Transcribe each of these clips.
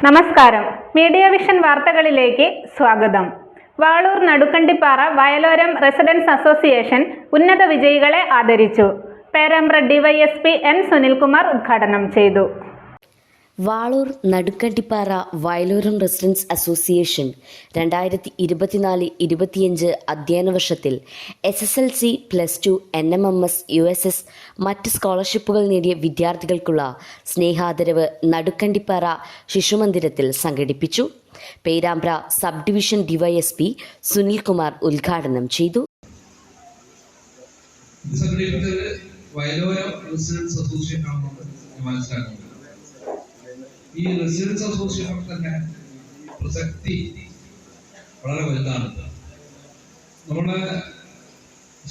നമസ്കാരം. Media vision വാർത്തകളിലേക്ക് സ്വാഗതം. വാളൂർ നടുക്കണ്ടിപ്പാറ വയലോരം റെസിഡൻസ് അസോസിയേഷൻ ഉന്നത വിജയികളെ ആദരിച്ചു. പേരാമ്പ്ര ഡിവൈഎസ്പി എൻ സുനിൽകുമാർ ഉദ്ഘാടനം ചെയ്തു. വാളൂർ നടുക്കണ്ടിപ്പാറ വയലോരം റെസിഡൻസ് അസോസിയേഷൻ 2024-25 അധ്യയന വർഷത്തിൽ SSLC, +2, NMMS, USS മറ്റ് സ്കോളർഷിപ്പുകൾ നേടിയ വിദ്യാർത്ഥികൾക്കുള്ള സ്നേഹാദരവ് നടുക്കണ്ടിപ്പാറ ശിശുമന്ദിരത്തിൽ സംഘടിപ്പിച്ചു. Perambra sub division DYSP Sunilkumar ഉദ്ഘാടനം ചെയ്തു. ഈ റെസിഡൻസ് അസോസിയേഷൻ തന്നെ പ്രസക്തി വളരെ വലുതാണ്. നമ്മുടെ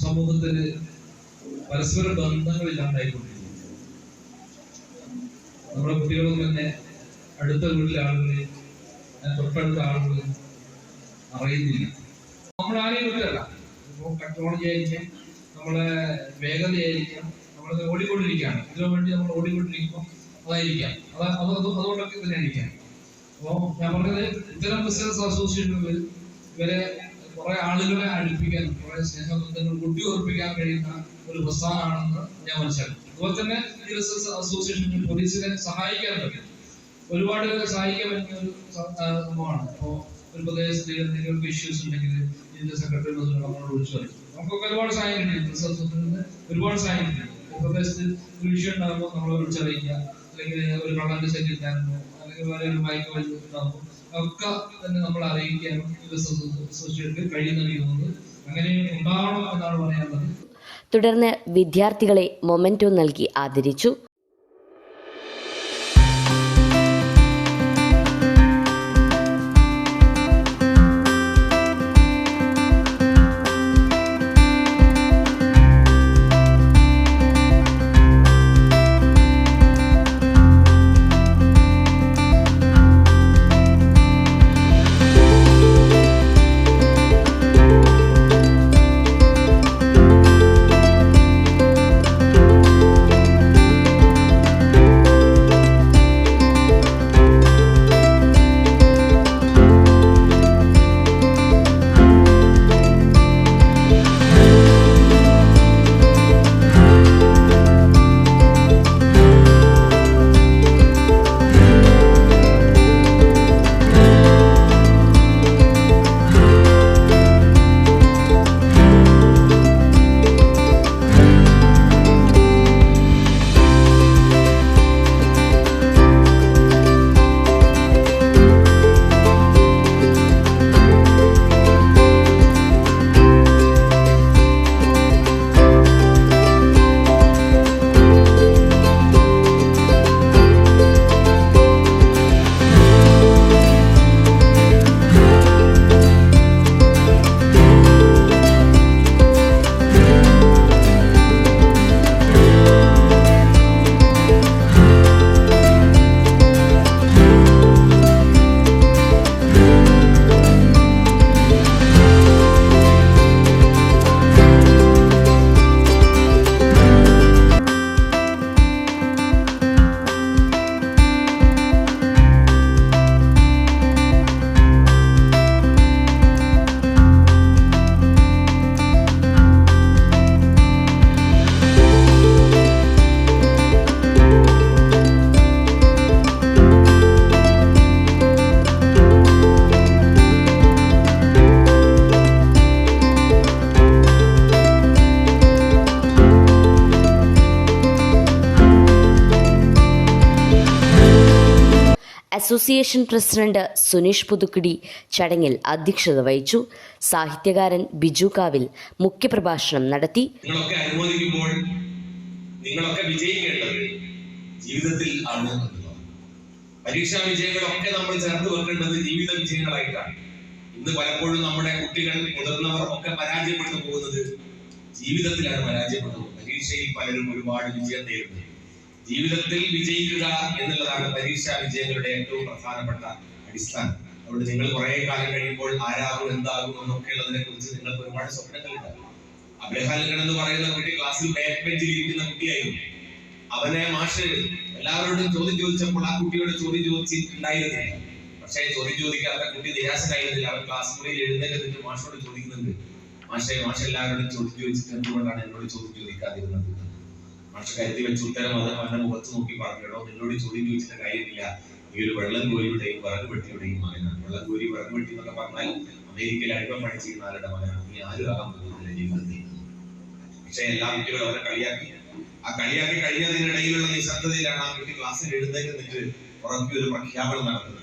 സമൂഹത്തിൽ പരസ്പര ബന്ധങ്ങളില്ലാണ്ടായിക്കൊണ്ടിരിക്കുന്നു. നമ്മുടെ കുട്ടികളും തന്നെ അടുത്ത വീട്ടിലെ ആളുകൾ, തൊട്ടടുത്ത ആളുകൾ അറിയുന്നില്ല. നമ്മൾ ആരെയും കുറ്റമല്ല, ഇപ്പോൾ ടെക്നോളജി ആയിരിക്കാം, നമ്മളെ വേഗതയായിരിക്കാം, നമ്മൾ ഓടിക്കൊണ്ടിരിക്കുകയാണ്. ഇതിനു വേണ്ടി നമ്മൾ ഓടിക്കൊണ്ടിരിക്കുമ്പോൾ അതായിരിക്കാം, അതുകൊണ്ടൊക്കെ തന്നെ ആയിരിക്കാം. അപ്പോൾ ഞാൻ പറഞ്ഞത്, ഇത്തരം ബിസിനസ് അസോസിയേഷനുകളിൽ ഇവരെ കുറെ ആളുകളെ അടുപ്പിക്കാൻ, കുറെ സ്നേഹബന്ധങ്ങൾ കുട്ടിയുറപ്പിക്കാൻ കഴിയുന്ന ഒരു പ്രസ്ഥാനമാണെന്ന് ഞാൻ മനസ്സിലാക്കി. അതുപോലെ തന്നെ ഈ ബിസിനസ് അസോസിയേഷൻ പോലീസിനെ സഹായിക്കാൻ പറ്റും, ഒരുപാട് സഹായിക്കാൻ പറ്റുന്ന ഒരു സംഭവമാണ്. അപ്പോൾ ഒരു പ്രദേശത്ത് എന്തെങ്കിലും ഇഷ്യൂസ് ഉണ്ടെങ്കിൽ ഇതിന്റെ സെക്രട്ടറി നമ്മളോട് വിളിച്ചു പറയും. നമുക്കൊക്കെ ഒരുപാട് സഹായം കിട്ടിയിട്ടുണ്ട്, ബിസിനസ് അസോസിയേഷനിൽ ഒരുപാട് സഹായം കിട്ടിയിട്ടുണ്ട്. ഒരു പ്രദേശത്ത് ഒരു വിഷയം ഉണ്ടാകുമ്പോൾ നമ്മളെ വിളിച്ചറിയിക്കുക, അല്ലെങ്കിൽ ഒരു കള്ളന്റെ ശല്യം ഉണ്ടാകുമ്പോൾ, അല്ലെങ്കിൽ വേറെ ഒരു മയക്ക് ഉണ്ടാകുമ്പോൾ ഒക്കെ തന്നെ നമ്മൾ അറിയിക്കാനും അസോസിയേഷന് കഴിയുന്ന അങ്ങനെ ഉണ്ടാവണം എന്നാണ് പറയാനുള്ളത്. തുടർന്ന് വിദ്യാർത്ഥികളെ മൊമെന്റോ നൽകി ആദരിച്ചു. അസോസിയേഷൻ പ്രസിഡന്റ് സുനീഷ് പുതുക്കുടി ചടങ്ങിൽ അധ്യക്ഷത വഹിച്ചു. സാഹിത്യകാരൻ ബിജു കാവിൽ മുഖ്യപ്രഭാഷണം നടത്തി. നിങ്ങളൊക്കെ അനുമോദിക്കുമ്പോൾ നിങ്ങളൊക്കെ വിജയിക്കേണ്ടത് ജീവിതത്തിൽ ആണ്. പരീക്ഷാ വിജയങ്ങളൊക്കെ നമ്മൾ ചേർത്ത് വെക്കേണ്ടത് ജീവിത വിജയങ്ങളായിട്ടാണ്. ഇന്ന് പലപ്പോഴും നമ്മുടെ കുട്ടികൾ, മുതിർന്നവർ ഒക്കെ പരാജയപ്പെട്ടു പോകുന്നത് ജീവിതത്തിലാണ് പരാജയപ്പെടുന്നത്. പരീക്ഷയിൽ പലരും ഒരുപാട് വിജയം നേടുന്നു. ജീവിതത്തിൽ വിജയിക്കുക എന്നുള്ളതാണ് പരീക്ഷാ വിജയങ്ങളുടെ ഏറ്റവും പ്രധാനപ്പെട്ട അടിസ്ഥാനം. അതുകൊണ്ട് നിങ്ങൾ കുറെ കാലം കഴിയുമ്പോൾ ആരാകും, എന്താകും എന്നൊക്കെ ഉള്ളതിനെ കുറിച്ച് നിങ്ങൾക്ക് ഒരുപാട് സ്വപ്നങ്ങളുണ്ടാകും. അബ്രഹാം ലിങ്കൺ എന്ന് പറയുന്ന കുട്ടി ക്ലാസ്സിൽ ബാക്ക് ബെഞ്ചിൽ ഇരിക്കുന്ന കുട്ടിയായിരുന്നു. അവനെ മാഷ് എല്ലാവരോടും ചോദ്യം ചോദിച്ചപ്പോൾ ആ കുട്ടിയോട് ചോദ്യം ചോദിച്ചിട്ടുണ്ടായിരുന്നില്ല. പക്ഷേ ചോദ്യം ചോദിക്കാത്ത കുട്ടി നിരാശനായിരുന്നില്ല. അവൻ ക്ലാസ് മുറിയിൽ എഴുന്നേറ്റ് മാഷോട് ചോദിക്കുന്നുണ്ട്, മാഷ് എല്ലാവരോടും ചോദ്യം ചോദിച്ചിട്ട് എന്തുകൊണ്ടാണ് എന്നോട് ചോദ്യം ചോദിക്കാതിരുന്നത്? മാഷ് കരുതി വെച്ച ഉത്തരം അത് അവന്റെ മുഖത്ത് നോക്കി പറഞ്ഞോ, നിന്നോട് ചോദ്യം ചോദിച്ചിട്ട് കാര്യമില്ല, ഈ ഒരു വെള്ളം കോരിയുടെയും വിറക് വെട്ടിയുടെയും മകനാണ്. വെള്ളം കോരി വിറക് വെട്ടി എന്നൊക്കെ പറഞ്ഞാൽ അമേരിക്കയിൽ അടിമ പണി ചെയ്യുന്ന ആളുടെ മകനാണ്. നീ ആരും ആകാൻ പോകുന്നില്ല ജീവിതത്തിൽ. പക്ഷെ എല്ലാ കുട്ടികളും അവരെ കളിയാക്കി. ആ കളിയാക്കി കഴിഞ്ഞതിനിടയിലുള്ള നിശബ്ദതയിലാണ് ആ കുട്ടി ക്ലാസ്സിൽ എഴുന്നേറ്റ് ഉറക്കി ഒരു പ്രഖ്യാപനം നടത്തുന്നത്.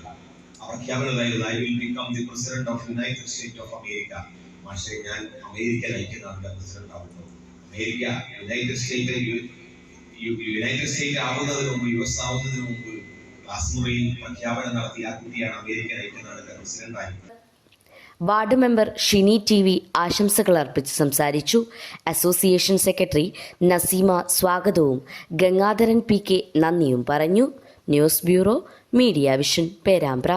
ആ പ്രഖ്യാപനം അതായത് I will become the president of United state of America. പക്ഷേ ഞാൻ അമേരിക്ക നയിക്കുന്നതാണ് പ്രസിഡന്റ് ആവുന്നത്. അമേരിക്ക യുണൈറ്റഡ് സ്റ്റേറ്റ് ആവുന്നതിന് മുമ്പ്, US ആവുന്നതിന് മുമ്പ് ക്ലാസ് മുറിയിൽ പ്രഖ്യാപനം നടത്തിയ ആ കുട്ടിയാണ് അമേരിക്ക നയിക്കുന്നതാണ് പ്രസിഡന്റായി. വാർഡ് മെമ്പർ ഷിനി TV ആശംസകൾ അർപ്പിച്ച് സംസാരിച്ചു. അസോസിയേഷൻ സെക്രട്ടറി നസീമ സ്വാഗതവും ഗംഗാധരൻ PK നന്ദിയും പറഞ്ഞു. News bureau, media vision, Perambra.